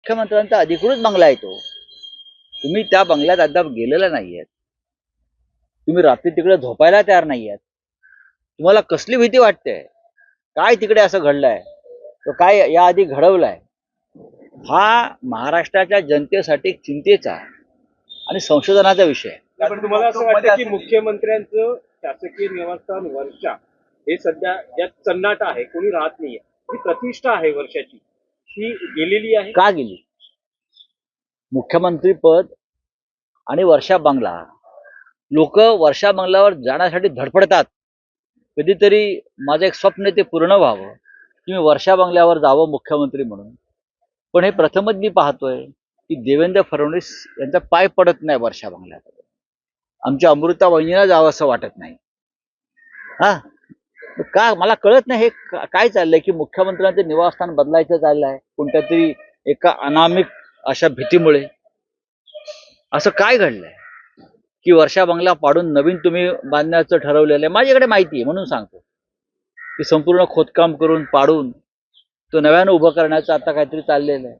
मुख्यमंत्र्यांचा अधिकृत बंगला आहे तो. तुम्ही त्या बंगल्यात अद्याप गेलेला नाहीयेत. तुम्ही रात्री तिकडे झोपायला तयार नाहीयेत. तुम्हाला कसली भीती वाटते? काय तिकडे असं घडलंय? तो काय याआधी घडवलाय? हा महाराष्ट्राच्या जनतेसाठी चिंतेचा आणि संशोधनाचा विषय आहे. पण तुम्हाला असं वाटतं की मुख्यमंत्र्यांचं शासकीय निवासस्थान वर्षा हे सध्या ज्यात चन्नाट आहे, कोणी राहत नाहीये, ही प्रतिष्ठा आहे वर्षाची, ती गेलेली आहे का गेली? मुख्यमंत्री पद आणि वर्षा बंगला, लोक वर्षा बंगल्यावर जाण्यासाठी धडपडतात. कधीतरी माझं एक स्वप्न आहे ते पूर्ण व्हावं की मी वर्षा बंगल्यावर जावं मुख्यमंत्री म्हणून. पण हे प्रथमच मी पाहतोय की देवेंद्र फडणवीस यांचा पाय पडत नाही वर्षा बंगल्यात. आमच्या अमृता वहिनीला जावं असं वाटत नाही. हा, का मला कळत नाही हे काय चाललंय की मुख्यमंत्र्यांचं निवासस्थान बदलायचं चाललंय कोणत्या तरी एका अनामिक अशा भीतीमुळे. असं काय घडलंय की वर्षा बंगला पाडून नवीन तुम्ही बांधण्याचं ठरवलेलं आहे? माझ्याकडे माहिती आहे म्हणून सांगतो की संपूर्ण खोदकाम करून पाडून तो नव्यानं उभं करण्याचं आता काहीतरी चाललेलं आहे.